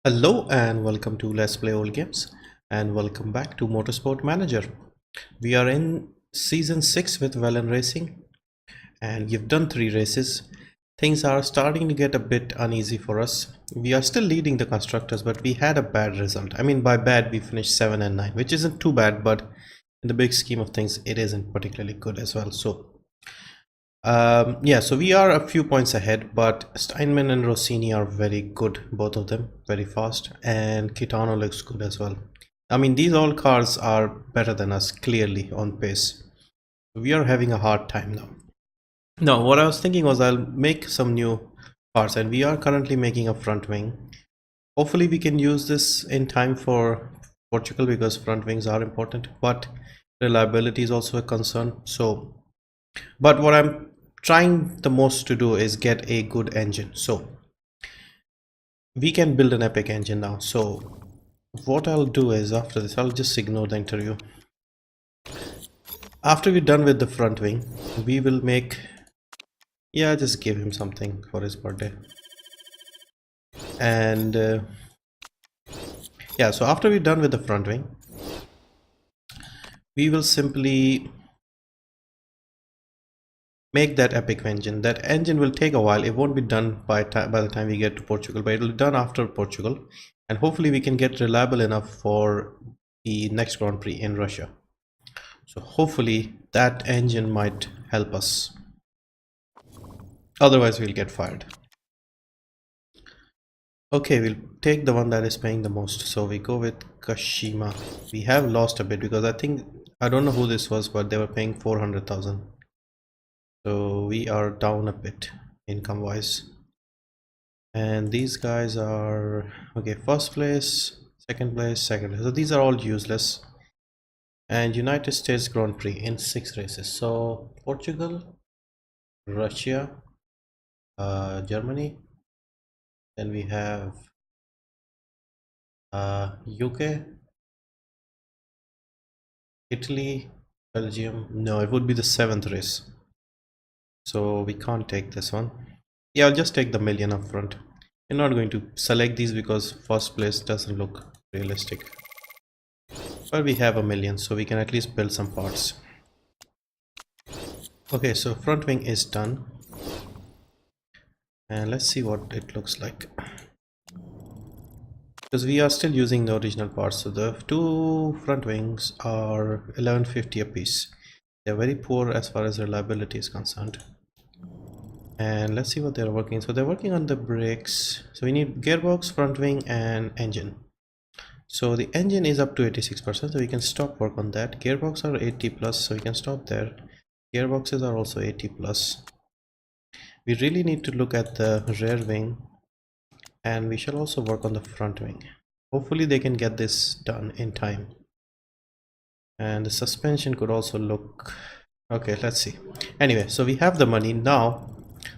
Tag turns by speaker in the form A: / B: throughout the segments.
A: Hello and welcome to Let's Play Old Games and welcome back to Motorsport Manager. We are in season 6 with Velan Racing and we've done 3 races. Things are starting to get a bit uneasy for us. We are still leading the constructors, but we had a bad result. I mean, by bad we finished 7 and 9, which isn't too bad, but in the big scheme of things it isn't particularly good as well. So we are a few points ahead, but Steinman and Rossini are very good, both of them, very fast, and Kitano looks good as well. I mean, these all cars are better than us, clearly, on pace. We are having a hard time now. Now, what I was thinking was I'll make some new parts, and we are currently making a front wing. Hopefully we can use this in time for Portugal because front wings are important, but reliability is also a concern. But what I'm trying the most to do is get a good engine, so we can build an epic engine now. So what I'll do is after this I'll just ignore the interview. After we're done with the front wing, we will make, just give him something for his birthday. And so after we're done with the front wing, we will simply make that epic engine. That engine will take a while. It won't be done by the time we get to Portugal, but it will be done after Portugal, and hopefully we can get reliable enough for the next Grand Prix in Russia. So hopefully that engine might help us, otherwise we'll get fired. Okay, we'll take the one that is paying the most, so we go with Kashima. We have lost a bit because I don't know who this was, but they were paying 400,000. So we are down a bit income wise, and these guys are okay. First place, second place, second place. So these are all useless. And United States Grand Prix in 6 races. So Portugal, Russia, Germany, then we have UK, Italy, Belgium. No, it would be the 7th race, so we can't take this one. Yeah, I'll just take the million up front. We're not going to select these because first place doesn't look realistic, but we have a million, so we can at least build some parts. Okay, so front wing is done, and let's see what it looks like, because we are still using the original parts. So the 2 front wings are 1150 a piece. They're very poor as far as reliability is concerned. And let's see what they're working. So they're working on the brakes. So we need gearbox, front wing, and engine. So the engine is up to 86%, so we can stop work on that. Gearbox are 80 plus, so we can stop there. Gearboxes are also 80 plus. We really need to look at the rear wing, and we shall also work on the front wing. Hopefully they can get this done in time. And the suspension could also look okay. Let's see. Anyway, so we have the money now.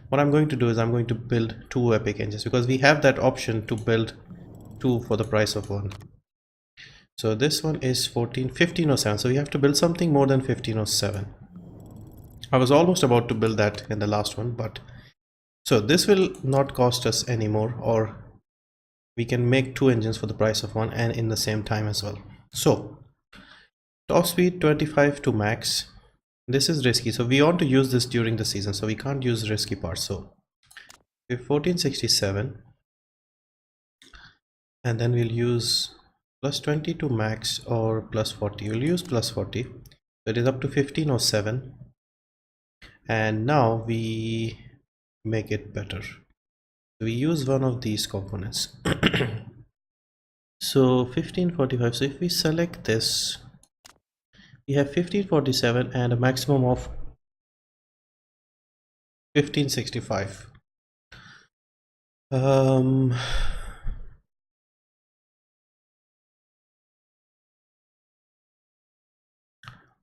A: What I'm going to do is I'm going to build 2 epic engines, because we have that option to build 2 for the price of 1. So this one is 1507, so we have to build something more than 1507. I was almost about to build that in the last one, but so this will not cost us anymore, or we can make 2 engines for the price of 1 and in the same time as well. So top speed 25 to max. This is risky, so we want to use this during the season, so we can't use risky parts. So we have 1467, and then we'll use plus 20 to max or plus 40. We'll use plus 40, so it is up to 1507. And now we make it better. We use one of these components. So 1545. So if we select this, we have 1547 and a maximum of 1565.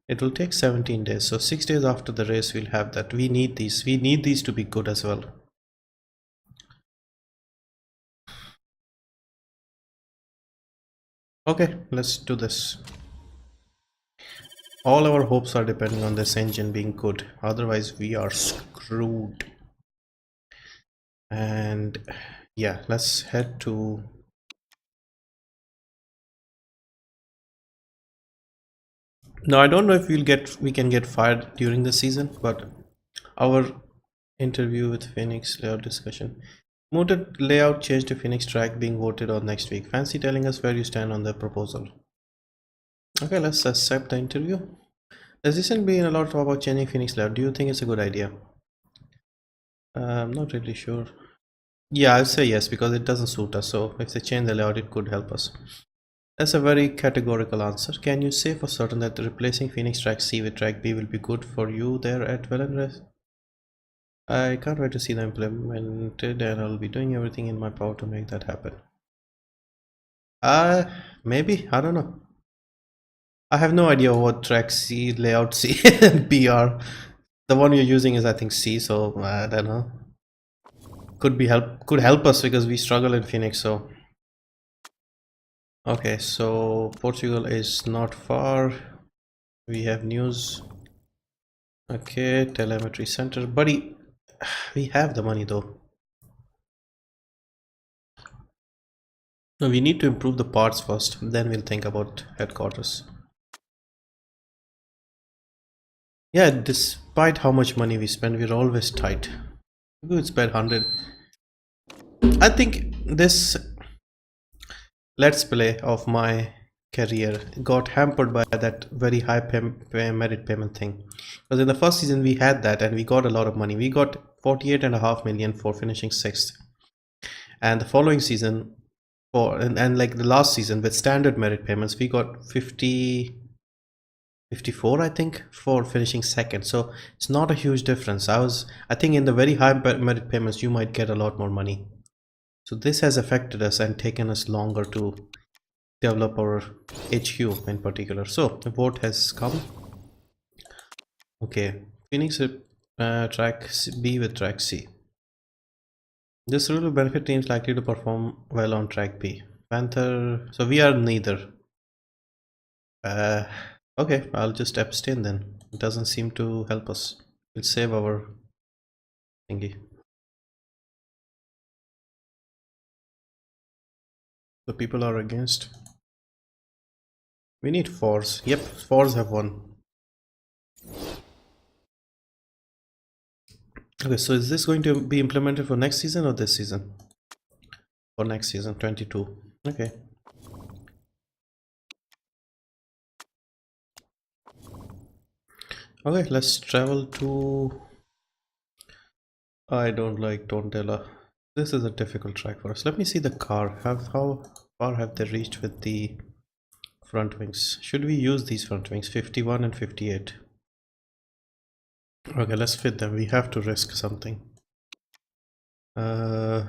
A: It will take 17 days, so 6 days after the race we'll have that. We need these to be good as well. Okay, let's do this. All our hopes are depending on this engine being good, otherwise we are screwed. And yeah, let's head to No, I don't know if we can get fired during the season, but our interview with Phoenix layout discussion. Motor layout change to Phoenix track being voted on next week. Fancy telling us where you stand on the proposal. Okay, let's accept the interview. There's recently been a lot of talk about changing Phoenix layout. Do you think it's a good idea? I'm not really sure. Yeah, I'll say yes because it doesn't suit us. So if they change the layout, it could help us. That's a very categorical answer. Can you say for certain that replacing Phoenix track C with track B will be good for you there at Velan Racing? I can't wait to see them implemented, and I'll be doing everything in my power to make that happen. Maybe, I don't know. I have no idea what track C, layout C and B are. The one you're using is I think C, so I don't know. Could help us because we struggle in Phoenix, so okay, so Portugal is not far. We have news. Okay, telemetry center. Buddy, we have the money though. No, we need to improve the parts first, then we'll think about headquarters. Yeah, despite how much money we spend, we're always tight. We would spend 100. I think this let's play of my career got hampered by that very high merit payment thing. Because in the first season we had that and we got a lot of money. We got 48.5 million for finishing 6th. And the following season, and like the last season with standard merit payments, we got 54 I think for finishing 2nd. So it's not a huge difference. I think in the very high merit payments you might get a lot more money. So this has affected us and taken us longer to develop our HQ in particular. So the vote has come. Okay, Phoenix track B with track C. This rule will benefit teams likely to perform well on track B. Panther, so we are neither. Okay, I'll just abstain then. It doesn't seem to help us. We'll save our thingy. The people are against. We need fours. Yep, fours have won. Okay, so is this going to be implemented for next season or this season? For next season, 22. Okay. Okay, let's travel to... I don't like Tondela. This is a difficult track for us. Let me see the car. How far have they reached with the front wings? Should we use these front wings? 51 and 58. Okay, let's fit them. We have to risk something. Okay,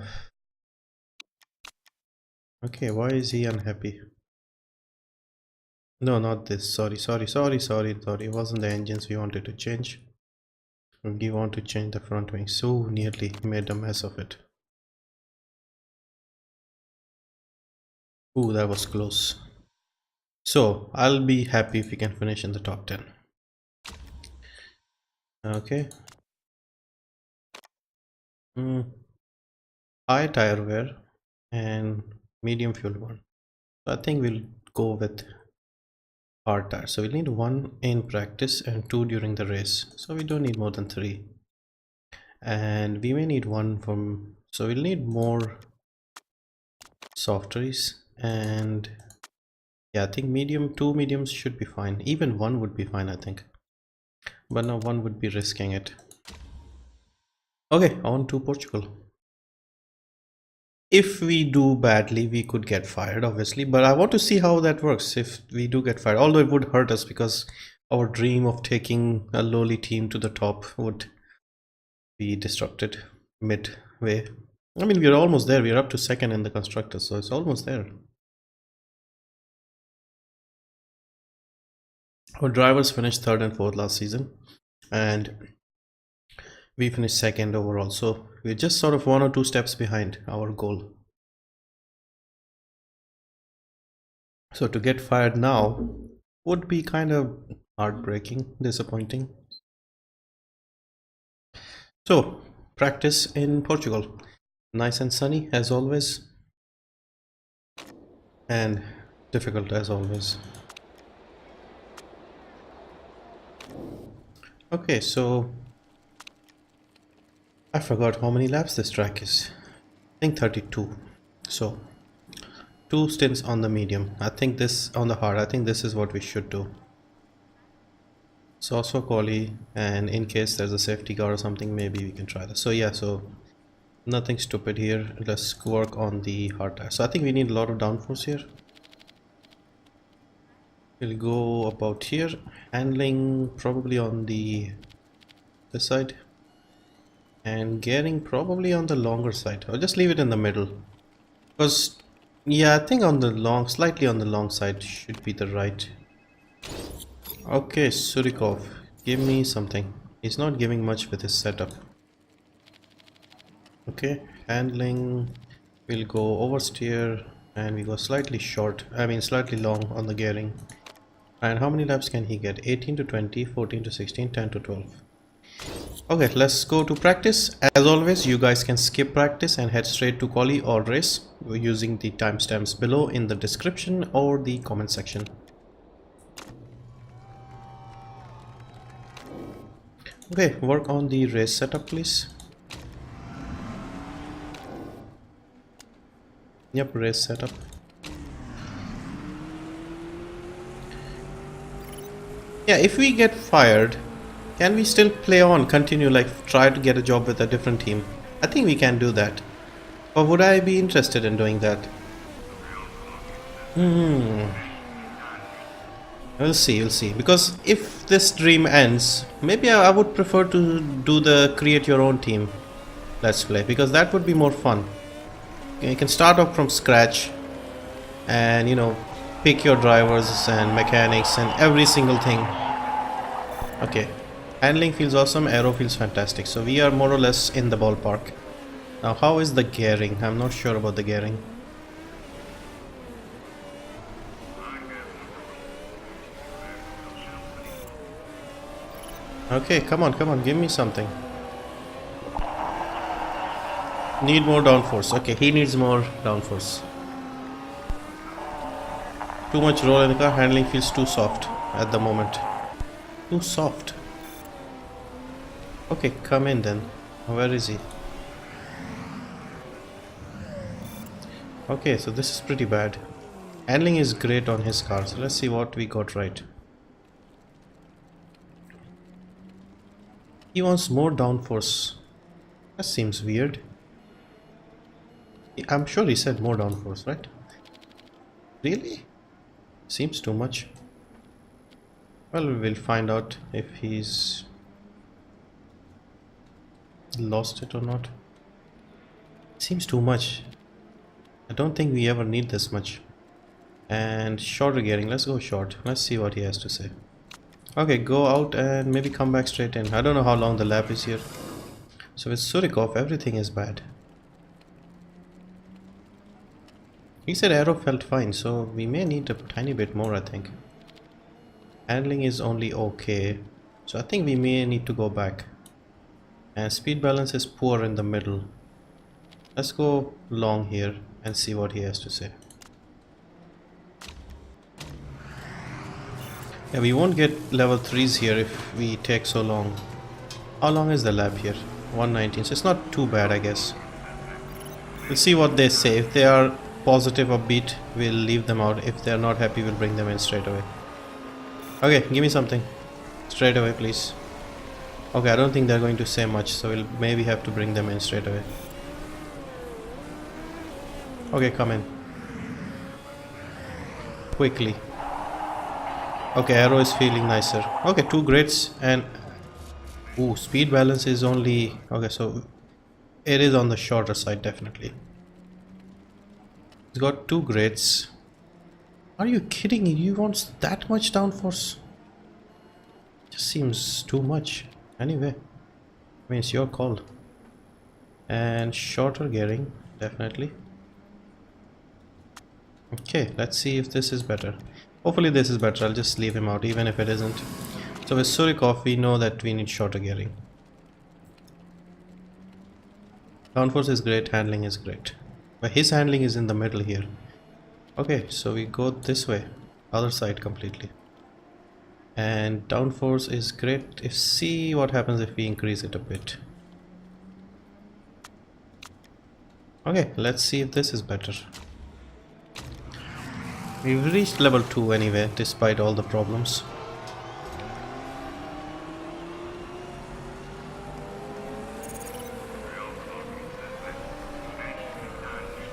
A: why is he unhappy? No, not this. Sorry. It wasn't the engines we wanted to change. We want to change the front wing. So nearly made a mess of it. Ooh, that was close. So I'll be happy if we can finish in the top 10. Okay. High tire wear and medium fuel burn. So I think we'll go with hard tire. So we'll need 1 in practice and 2 during the race. So we don't need more than 3. And we may need 1 from... So we'll need more softeries and... Yeah, I think 2 mediums should be fine. Even 1 would be fine, I think. But no, 1 would be risking it. Okay, on to Portugal. If we do badly, we could get fired, obviously, but I want to see how that works if we do get fired. Although it would hurt us because our dream of taking a lowly team to the top would be disrupted midway. I mean, we're almost there. We're up to 2nd in the constructors, so it's almost there. Our drivers finished 3rd and 4th last season, and we finished 2nd overall. So we're just sort of 1 or 2 steps behind our goal. So to get fired now would be kind of heartbreaking, disappointing. So practice in Portugal. Nice and sunny as always, and difficult as always. Okay, so I forgot how many laps this track is. I think 32. So 2 stints on the medium. I think this on the hard. I think this is what we should do. So also quali, and in case there's a safety car or something, maybe we can try this. So yeah, so nothing stupid here. Let's work on the hard tire. So I think we need a lot of downforce here. We'll go about here. Handling probably on this side, and gearing probably on the longer side. I'll just leave it in the middle, because yeah, I think on the long, slightly on the long side should be the right. Okay, Surikov, give me something. He's not giving much with his setup. Okay, handling, we'll go oversteer, and we go slightly short, I mean slightly long on the gearing. And how many laps can he get? 18 to 20, 14 to 16, 10 to 12. Okay, let's go to practice. As always, you guys can skip practice and head straight to quali or race using the timestamps below in the description or the comment section. Okay, work on the race setup, please. Yep, race setup. Yeah, if we get fired, can we still play on, continue, like try to get a job with a different team? I think we can do that. Or would I be interested in doing that? We'll see. Because if this dream ends, maybe I would prefer to do the create your own team let's play, because that would be more fun. You can start off from scratch and, you know, pick your drivers and mechanics and every single thing. Okay, handling feels awesome, aero feels fantastic, so we are more or less in the ballpark. Now how is the gearing? I'm not sure about the gearing. Okay, come on, give me something. Need more downforce. Okay, he needs more downforce. Too much roll in the car. Handling feels too soft at the moment. Too soft. Okay, come in then. Where is he? Okay, so this is pretty bad. Handling is great on his car, so let's see what we got right. He wants more downforce. That seems weird. I'm sure he said more downforce, right? Really? Seems too much. Well, we'll find out if he's lost it or not. Seems too much. I don't think we ever need this much. And shorter gearing, let's go short. Let's see what he has to say. Okay, go out and maybe come back straight in. I don't know how long the lap is here. So with Surikov, everything is bad. He said aero felt fine, so we may need a tiny bit more, I think. Handling is only okay, so I think we may need to go back. And speed balance is poor in the middle. Let's go long here and see what he has to say. Yeah, we won't get level 3s here if we take so long. How long is the lap here? 119, so it's not too bad, I guess. We'll see what they say. If they are positive, upbeat, we'll leave them out. If they're not happy, we'll bring them in straight away. Okay, give me something straight away, please. Okay, I don't think they're going to say much, so we'll maybe have to bring them in straight away. Okay, come in quickly. Okay, aero is feeling nicer. Okay, 2 grades and ooh, speed balance is only okay, so it is on the shorter side, definitely. He's got 2 grades. Are you kidding me? You want that much downforce? Just seems too much. Anyway, I mean, it's your call. And shorter gearing, definitely. Okay, let's see if this is better. Hopefully this is better. I'll just leave him out even if it isn't. So with Surikov, we know that we need shorter gearing. Downforce is great, handling is great. But his handling is in the middle here. Okay, so we go this way, other side completely. And downforce is great. If see what happens if we increase it a bit. Okay, let's see if this is better. We've reached level 2 anyway, despite all the problems.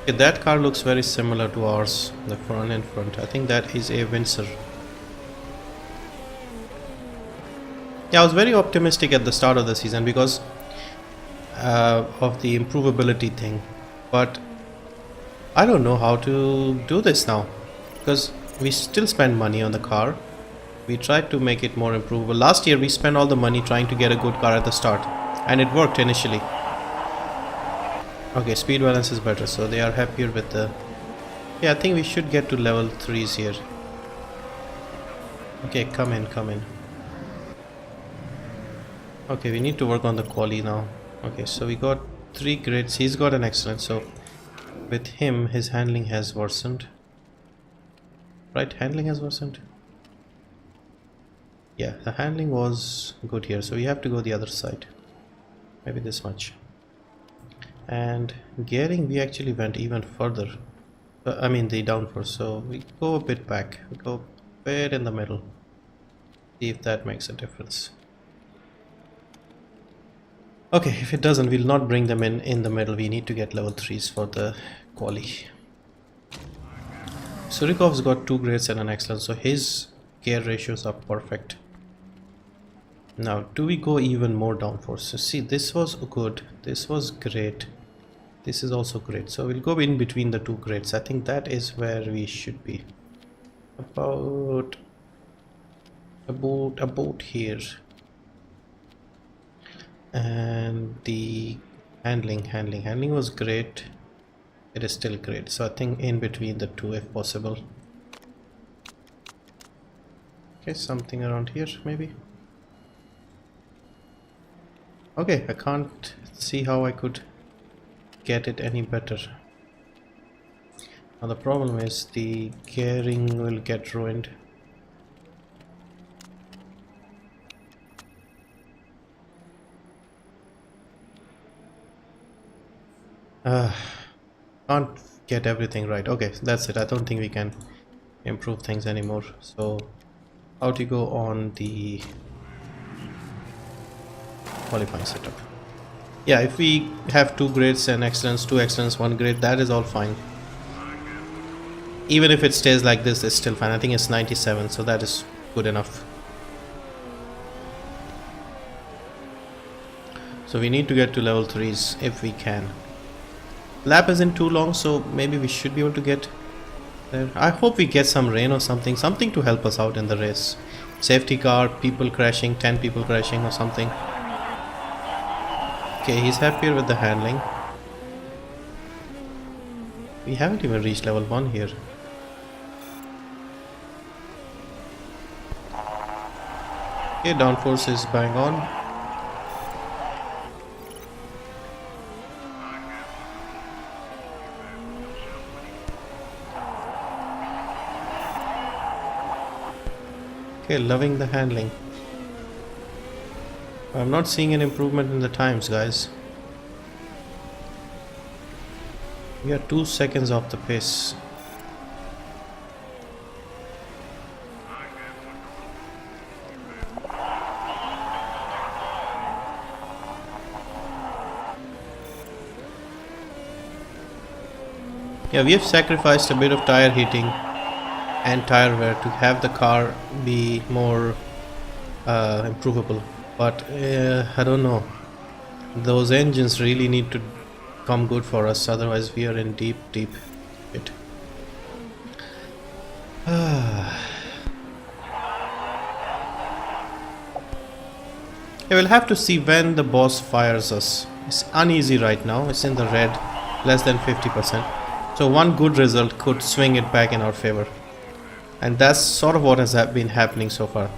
A: Okay, that car looks very similar to ours, the front and front. I think that is a Windsor. Yeah, I was very optimistic at the start of the season because of the improvability thing, but I don't know how to do this now because we still spend money on the car. We tried to make it more improvable. Last year we spent all the money trying to get a good car at the start, and it worked initially. Okay, speed balance is better, so they are happier with the... Yeah, I think we should get to level 3s here. Okay, come in, come in. Okay, we need to work on the quali now. Okay, so we got 3 grades. He's got an excellent, so with him his handling has worsened. Right, handling has worsened. Yeah, the handling was good here, so we have to go the other side. Maybe this much. And gearing, we actually went even further. I mean the downforce, so we go a bit back. We go a bit in the middle. See if that makes a difference. Okay, if it doesn't, we'll not bring them in the middle. We need to get level 3s for the quali. Surikov's got 2 grades and an excellent, so his gear ratios are perfect. Now, do we go even more downforce? So see, this was good, this was great, this is also great. So we'll go in between the 2 grades. I think that is where we should be. About here. And the handling was great. It is still great, so I think in between the 2 if possible. Okay, something around here maybe. Okay, I can't see how I could get it any better. Now the problem is the gearing will get ruined. Can't get everything right. Okay, that's it. I don't think we can improve things anymore. So how to go on the qualifying setup? Yeah, if we have 2 grades and excellence, 2 excellence, 1 grade, that is all fine. Even if it stays like this, it's still fine. I think it's 97, so that is good enough. So we need to get to level 3s if we can. Lap isn't too long, so maybe we should be able to get there. I hope we get some rain or something to help us out in the race. Safety car, people crashing, 10 people crashing or something. Okay, he's happier with the handling. We haven't even reached level 1 here. Okay, downforce is bang on. Okay, loving the handling. I'm not seeing an improvement in the times, guys. We are 2 seconds off the pace. Yeah, we have sacrificed a bit of tire heating and tire wear to have the car be more improvable, but I don't know, those engines really need to come good for us, otherwise we are in deep shit. We'll have to see when the boss fires us. It's uneasy right now, it's in the red, less than 50%, so one good result could swing it back in our favor. And that's sort of what has been happening so far.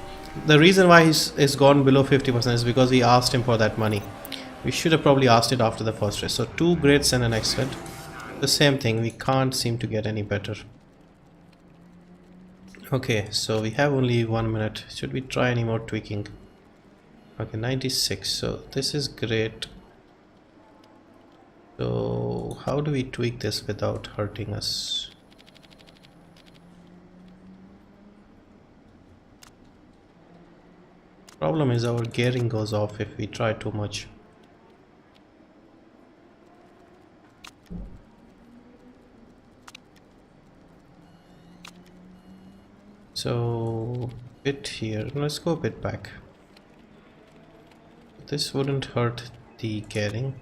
A: The reason why he's gone below 50% is because we asked him for that money. We should have probably asked it after the first race. So 2 grades and an excellent. The same thing, we can't seem to get any better. Okay, so we have only 1 minute. Should we try any more tweaking? Okay, 96. So this is great. So how do we tweak this without hurting us? Problem is our gearing goes off if we try too much. So bit here, let's go a bit back. This wouldn't hurt the gearing.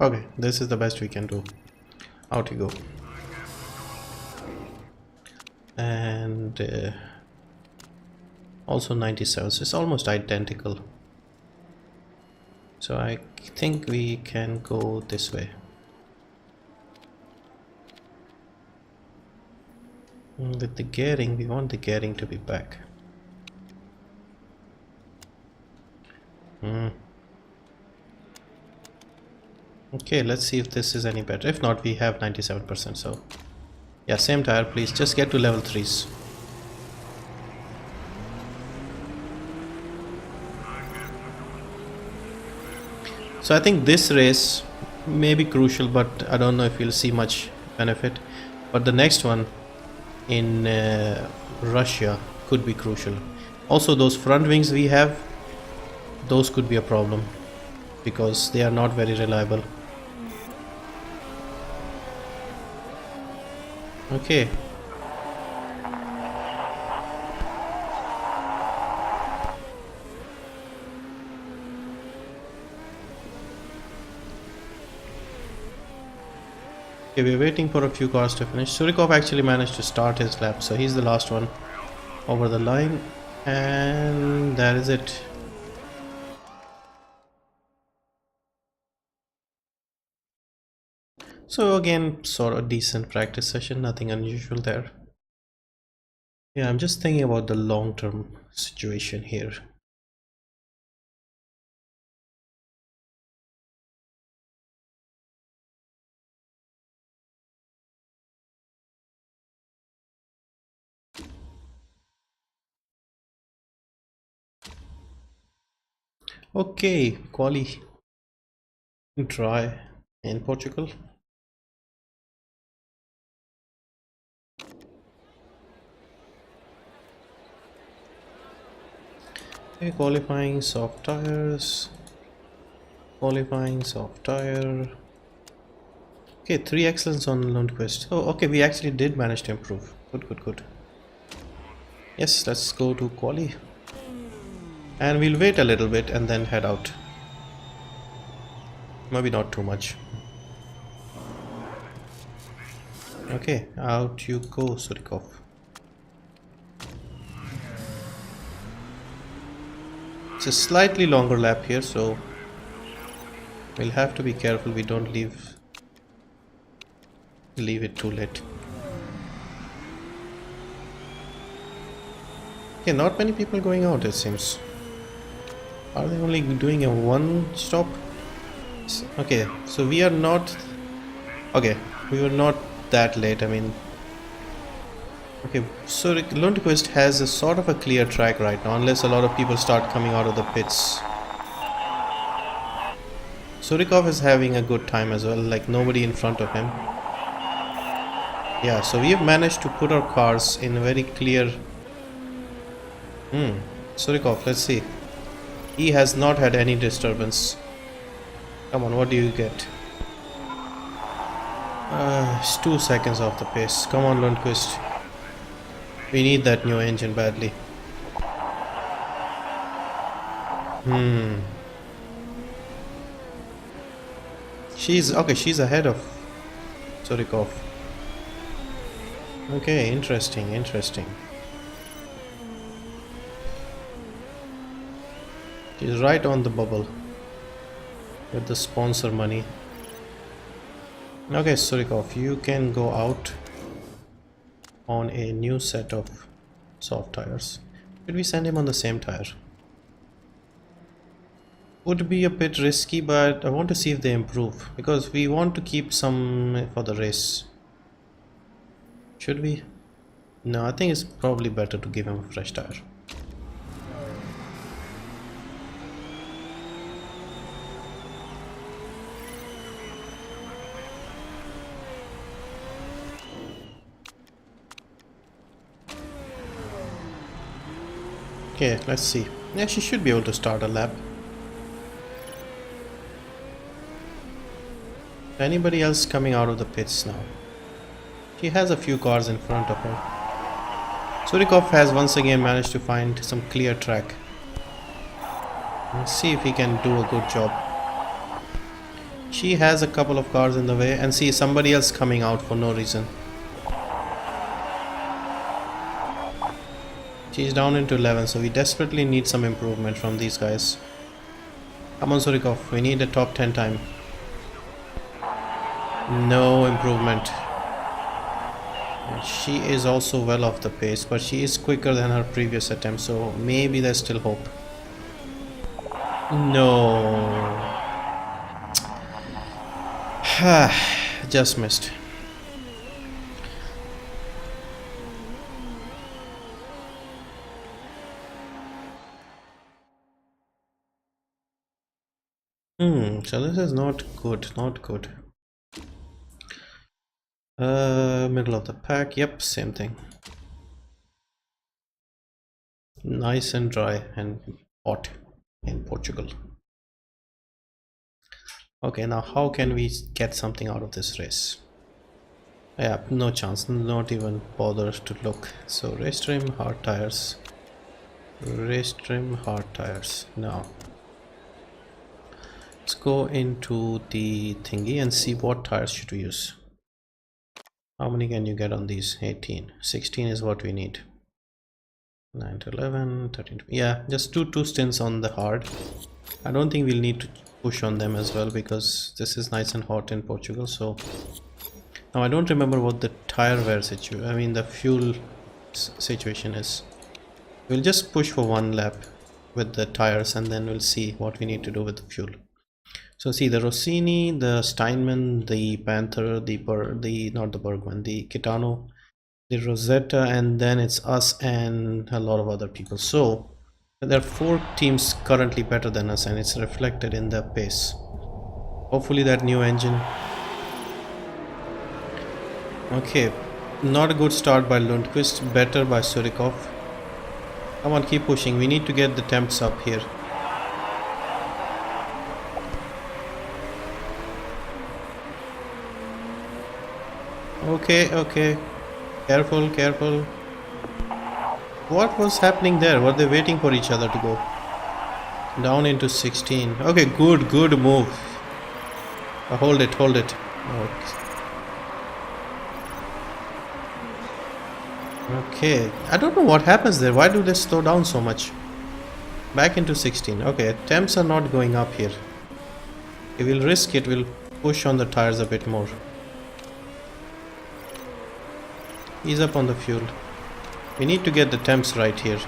A: Okay, this is the best we can do. Out you go. And also 97, so it's almost identical. So I think we can go this way. With the gearing, we want the gearing to be back. Okay, let's see if this is any better. If not, we have 97%. So yeah, same tire, please. Just get to level 3s. So I think this race may be crucial, but I don't know if you'll see much benefit. But the next one in Russia could be crucial. Also, those front wings we have, those could be a problem because they are not very reliable. Okay. Okay, we're waiting for a few cars to finish. Surikov actually managed to start his lap, so he's the last one over the line, and that is it. So again, sort of decent practice session, nothing unusual there. Yeah, I'm just thinking about the long-term situation here. Okay, quali dry in Portugal. Okay, qualifying soft tires. Qualifying soft tire. Okay, 3 excellence on Lundqvist. Oh, okay, we actually did manage to improve. Good, good, good. Yes, let's go to quali. And we'll wait a little bit and then head out. Maybe not too much. Okay, out you go, Surikov. It's a slightly longer lap here, so we'll have to be careful we don't leave it too late. Okay, not many people going out, it seems. Are they only doing a one stop? Okay, so we are not... Okay, we were not that late, I mean... Okay, so Lundqvist has a sort of a clear track right now, unless a lot of people start coming out of the pits. Surikov is having a good time as well, like nobody in front of him. Yeah, so we have managed to put our cars in a very clear... Surikov, let's see. He has not had any disturbance. Come on, what do you get? It's 2 seconds off the pace. Come on, Lundqvist. We need that new engine badly. She's ahead of Surikov. Okay, interesting. She's right on the bubble with the sponsor money. Okay, Surikov, you can go out on a new set of soft tires. Should we send him on the same tire? Would be a bit risky, but I want to see if they improve because we want to keep some for the race. Should we? No, I think it's probably better to give him a fresh tire. Okay, let's see. Yeah, she should be able to start a lap. Anybody else coming out of the pits now? She has a few cars in front of her. Surikov has once again managed to find some clear track. Let's see if he can do a good job. She has a couple of cars in the way and see somebody else coming out for no reason. She's down into 11, so we desperately need some improvement from these guys. Come on Surikov, we need a top 10 time. No improvement. She is also well off the pace, but she is quicker than her previous attempt, so maybe there's still hope. No. Just missed. So this is not good, not good. Middle of the pack, yep, same thing. Nice and dry and hot in Portugal. Okay, now how can we get something out of this race? Yeah, no chance, not even bother to look. So race trim, hard tires. Race trim, hard tires. Now let's go into the thingy and see what tires should we use. How many can you get on these? 18. 16 is what we need. 9 to 11, 13 to, yeah, just do 2 stints on the hard. I don't think we'll need to push on them as well because this is nice and hot in Portugal. So now I don't remember what the tire wear situation, I mean the fuel situation is. We'll just push for 1 lap with the tires and then we'll see what we need to do with the fuel. So see the Rossini, the Steinman, the Panther, not the Bergman, the Kitano, the Rosetta, and then it's us and a lot of other people. So there are 4 teams currently better than us and it's reflected in the pace. Hopefully that new engine. Okay, not a good start by Lundqvist, better by Surikov. Come on, keep pushing, we need to get the temps up here. Okay, careful. What was happening there? Were they waiting for each other to go? Down into 16. Okay, good move. Hold it. Okay, I don't know what happens there. Why do they slow down so much? Back into 16. Okay, temps are not going up here. We will risk it, we'll push on the tires a bit more. Ease up on the fuel. We need to get the temps right here.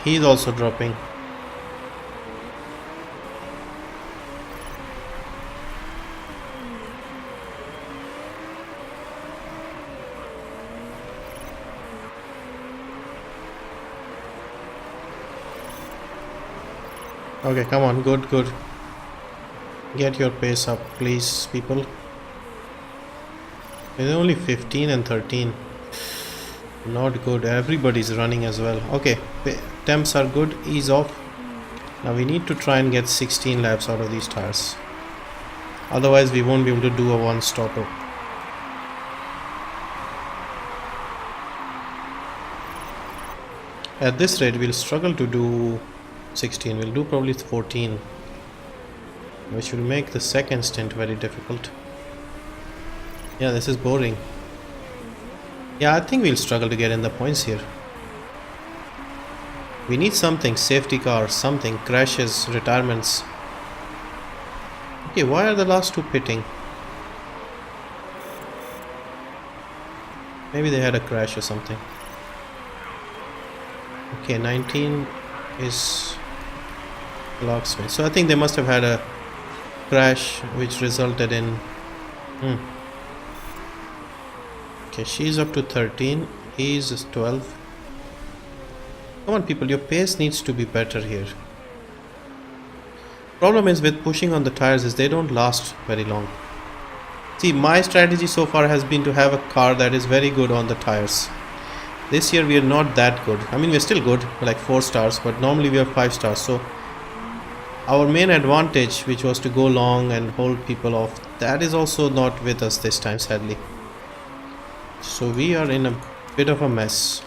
A: He's also dropping. Okay, come on, good. Get your pace up, please, people. It's only 15 and 13. Not good. Everybody's running as well. Okay, temps are good. Ease off. Now we need to try and get 16 laps out of these tires. Otherwise, we won't be able to do a one-stopper. At this rate, we'll struggle to do 16. We'll do probably 14. Which will make the second stint very difficult. Yeah, this is boring. Yeah, I think we'll struggle to get in the points here. We need something, safety car, something, crashes, retirements. Okay, why are the last 2 pitting? Maybe they had a crash or something. Okay, 19 is locksmith. So I think they must have had a crash which resulted in... Okay, she's up to 13. He's 12. Come on people, your pace needs to be better here. Problem is with pushing on the tires is they don't last very long. See, my strategy so far has been to have a car that is very good on the tires. This year we are not that good. I mean, we're still good, like 4 stars, but normally we are 5 stars. So our main advantage, which was to go long and hold people off, that is also not with us this time, sadly. So we are in a bit of a mess.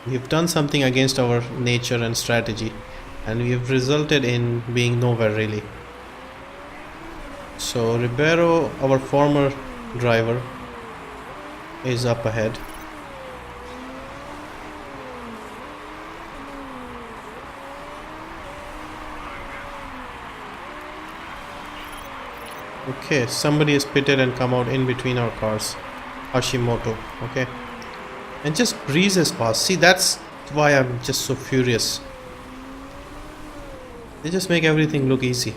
A: We've done something against our nature and strategy, and we've resulted in being nowhere really. So Ribeiro, our former driver, is up ahead. Okay, somebody is pitted and come out in between our cars. Hashimoto, okay, and just breezes past. See, that's why I'm just so furious. They just make everything look easy.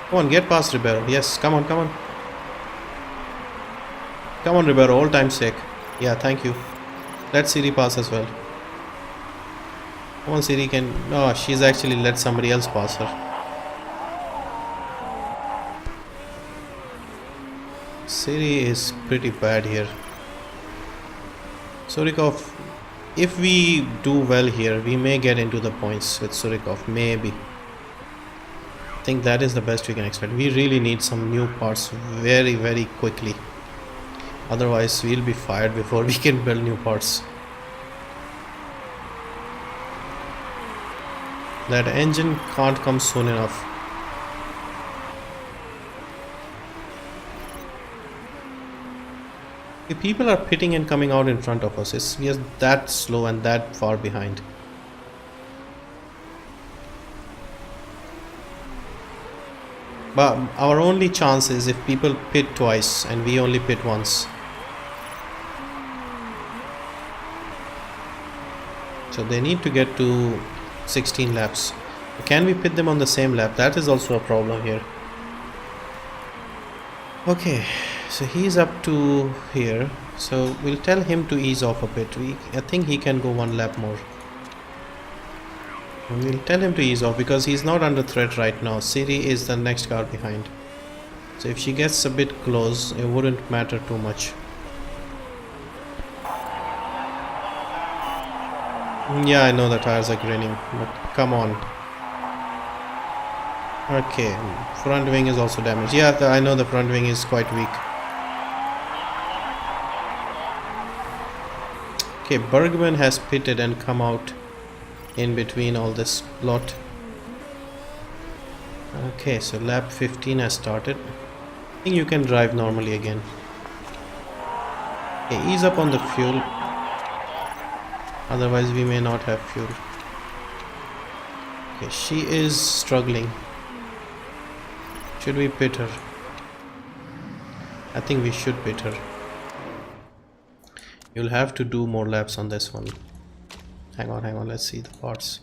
A: Come on, get past Ribeiro. Yes, come on, come on. Come on, Ribeiro, all time's sake. Yeah, thank you. Let Siri pass as well. Come on, Siri can... No, she's actually let somebody else pass her. Siri is pretty bad here. Surikov, if we do well here, we may get into the points with Surikov, maybe. I think that is the best we can expect. We really need some new parts very, very quickly. Otherwise, we'll be fired before we can build new parts. That engine can't come soon enough. The people are pitting and coming out in front of us. We are that slow and that far behind. But our only chance is if people pit twice and we only pit once. So they need to get to 16 laps. Can we pit them on the same lap? That is also a problem here. Okay, so he's up to here. So we'll tell him to ease off a bit. I think he can go 1 lap more. And we'll tell him to ease off because he's not under threat right now. Siri is the next car behind. So if she gets a bit close, it wouldn't matter too much. Yeah, I know the tires are graining, but come on. Okay, front wing is also damaged. Yeah, I know the front wing is quite weak. Okay, Bergman has pitted and come out in between all this lot. Okay, so lap 15 has started. I think you can drive normally again. Okay, ease up on the fuel. Otherwise we may not have fuel. Okay, she is struggling. Should we pit her? I think we should pit her. You'll have to do more laps on this one. Hang on, let's see the parts.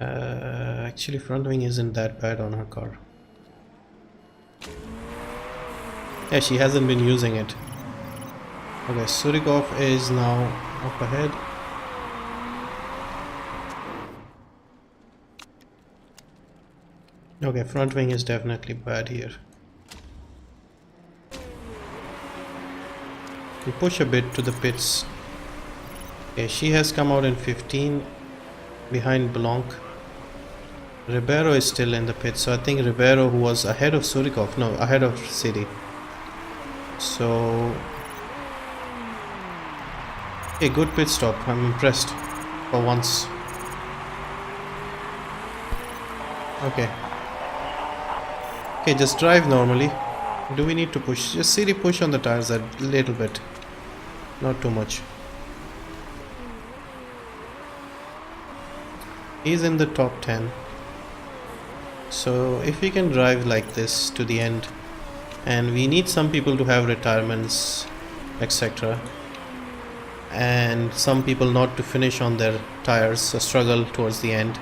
A: Actually front wing isn't that bad on her car. Yeah, she hasn't been using it. Okay, Surikov is now up ahead. Okay, front wing is definitely bad here. We push a bit to the pits. Okay, she has come out in 15 behind Blanc. Ribeiro is still in the pit, so I think Ribeiro, who was ahead of Surikov, no, ahead of Siri. So, okay, good pit stop. I'm impressed for once. Okay. Okay, just drive normally. Do we need to push? Just Siri push on the tires a little bit. Not too much. He's in the top 10. So if we can drive like this to the end, and we need some people to have retirements, etc., and some people not to finish on their tires, so struggle towards the end.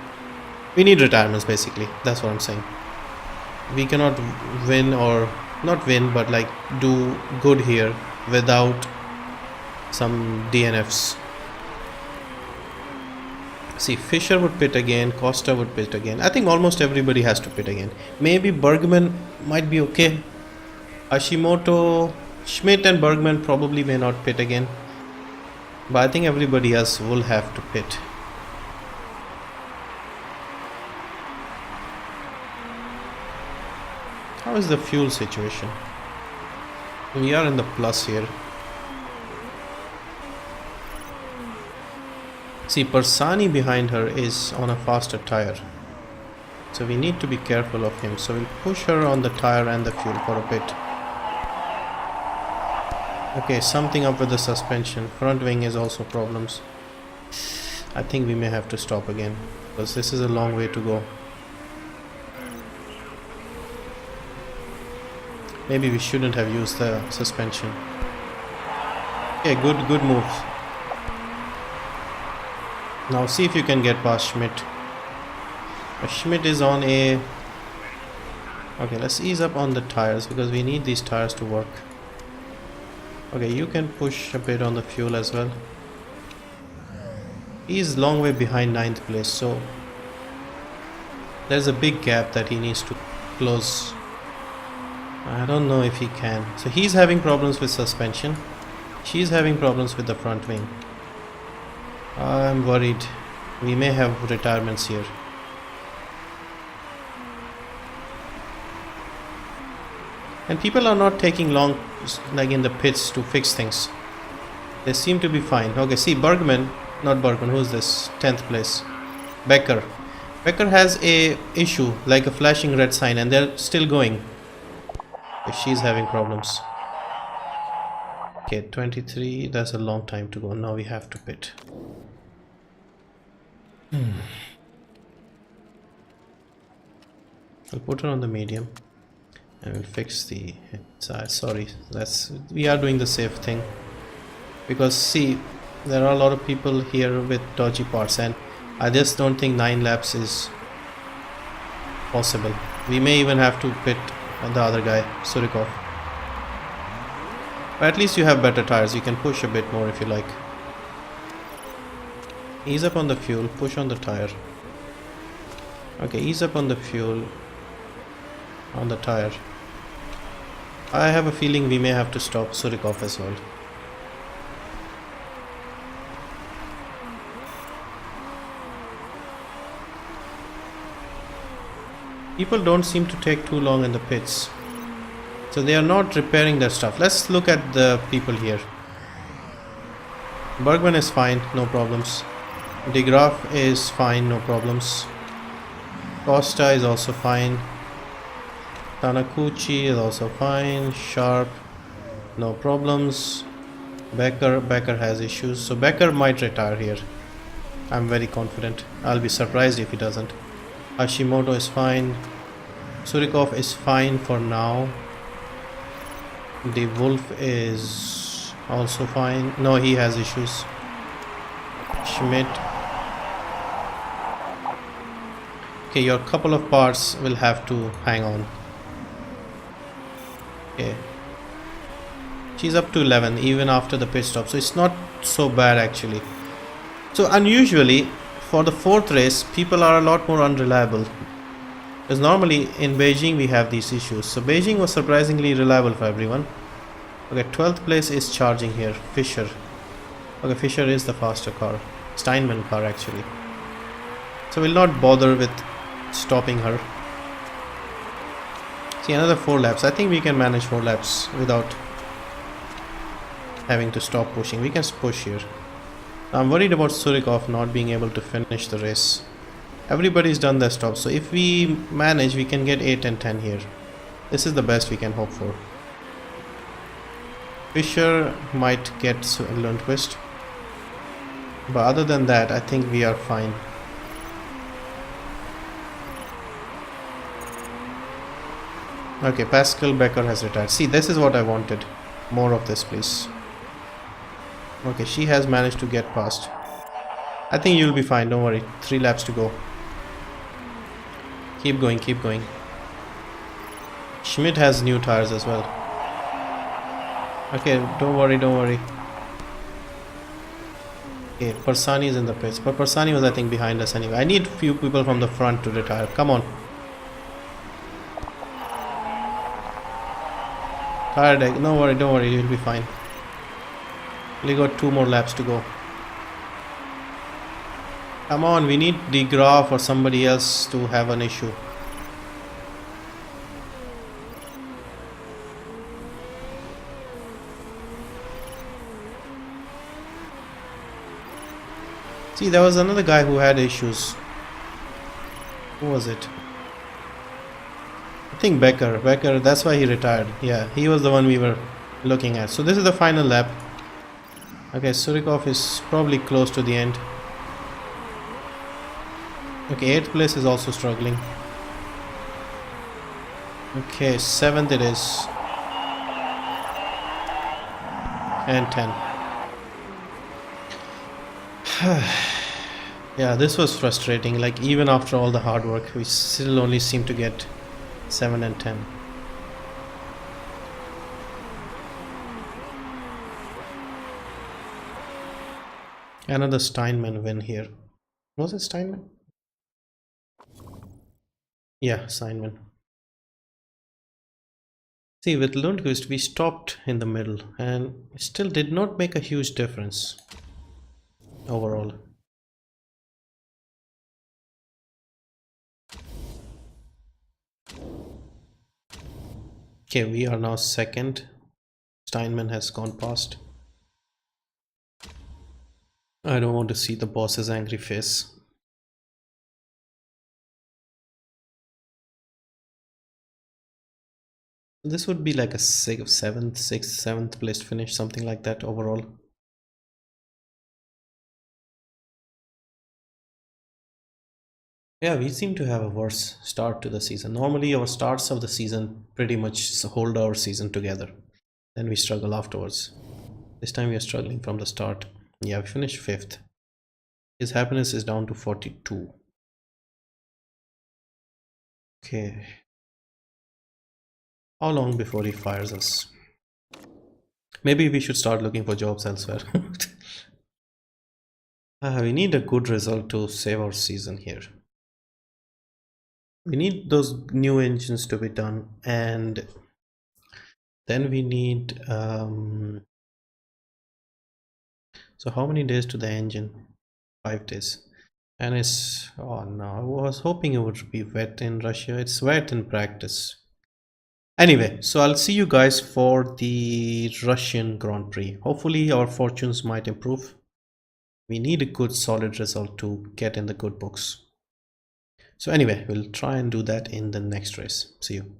A: We need retirements basically, that's what I'm saying. We cannot win, or not win, but like do good here without some DNFs. See, Fisher would pit again, Costa would pit again. I think almost everybody has to pit again. Maybe Bergman might be okay. Hashimoto, Schmidt and Bergman probably may not pit again. But I think everybody else will have to pit. How is the fuel situation? We are in the plus here. See, Persani behind her is on a faster tire, so we need to be careful of him. So we'll push her on the tire and the fuel for a bit. Okay, something up with the suspension. Front wing is also problems. I think we may have to stop again, because this is a long way to go. Maybe we shouldn't have used the suspension. Okay, good move. Now see if you can get past Schmidt. Schmidt is on a... Okay, let's ease up on the tires, because we need these tires to work. Okay, you can push a bit on the fuel as well. He's long way behind 9th place, so there's a big gap that he needs to close. I don't know if he can. So he's having problems with suspension. She's having problems with the front wing. I'm worried. We may have retirements here. And people are not taking long, like in the pits, to fix things. They seem to be fine. Okay, see, Bergman, not Bergman, who's this? 10th place. Becker. Becker has a issue, like a flashing red sign, and they're still going. She's having problems. Okay, 23, that's a long time to go. Now we have to pit. I'll put her on the medium and we'll fix the side. Sorry, we are doing the safe thing, because see, there are a lot of people here with dodgy parts, and I just don't think 9 laps is possible. We may even have to pit the other guy, Surikov. But at least you have better tires, you can push a bit more if you like. Ease up on the fuel, push on the tire. Okay, ease up on the fuel, on the tire. I have a feeling we may have to stop Surikov as well. People don't seem to take too long in the pits, so they are not repairing their stuff. Let's look at the people here. Bergman is fine, no problems. De Graaf is fine, no problems. Costa is also fine. Tanakuchi is also fine. Sharp, no problems. Becker has issues, so Becker might retire here. I'm very confident. I'll be surprised if he doesn't. Hashimoto is fine. Surikov is fine for now. The Wolf is also fine. No, he has issues. Schmidt. Okay, your couple of parts will have to hang on. Okay. She's up to 11 even after the pit stop, so it's not so bad actually. So unusually, for the 4th race, people are a lot more unreliable, because normally in Beijing we have these issues. So Beijing was surprisingly reliable for everyone. Okay, 12th place is charging here, Fisher. Okay, Fisher is the faster car, Steinman car actually. So we'll not bother with stopping her. See, another 4 laps. I think we can manage 4 laps without having to stop pushing. We can push here. I'm worried about Surikov not being able to finish the race. Everybody's done their stop, so if we manage, we can get 8 and 10 here. This is the best we can hope for. Fisher might get Lundqvist, but other than that, I think we are fine. Okay, Pascal Becker has retired. See, this is what I wanted. More of this, please. Okay, she has managed to get past. I think you'll be fine, don't worry. 3 laps to go. Keep going, keep going. Schmidt has new tires as well. Okay, don't worry, don't worry. Okay, Persani is in the pits, but Persani was, I think, behind us anyway. I need few people from the front to retire. Come on. Tire deck. No worry, don't worry, you'll be fine. We got 2 more laps to go. Come on, we need De Graaf or somebody else to have an issue. See, there was another guy who had issues. Who was it? I think Becker. Becker, that's why he retired. Yeah, he was the one we were looking at. So this is the final lap. Okay, Surikov is probably close to the end. Okay, 8th place is also struggling. Okay, 7th it is. And 10. Yeah, this was frustrating. Like, even after all the hard work, we still only seem to get 7 and 10. Another Steinman win here. Was it Steinman? Yeah, Steinman. See, with Lundqvist, we stopped in the middle and still did not make a huge difference overall. Okay, we are now 2nd. Steinman has gone past. I don't want to see the boss's angry face. This would be like a 7th, 6th, 7th place finish, something like that overall. Yeah, we seem to have a worse start to the season. Normally our starts of the season pretty much hold our season together. Then we struggle afterwards. This time we are struggling from the start. Yeah, we finished 5th. His happiness is down to 42. Okay. How long before he fires us? Maybe we should start looking for jobs elsewhere. We need a good result to save our season here. We need those new engines to be done, and then we need so how many days to the engine? 5 days. And it's, oh no, I was hoping it would be wet in Russia. It's wet in practice. Anyway, so I'll see you guys for the Russian Grand Prix. Hopefully our fortunes might improve. We need a good solid result to get in the good books. So anyway, we'll try and do that in the next race. See you.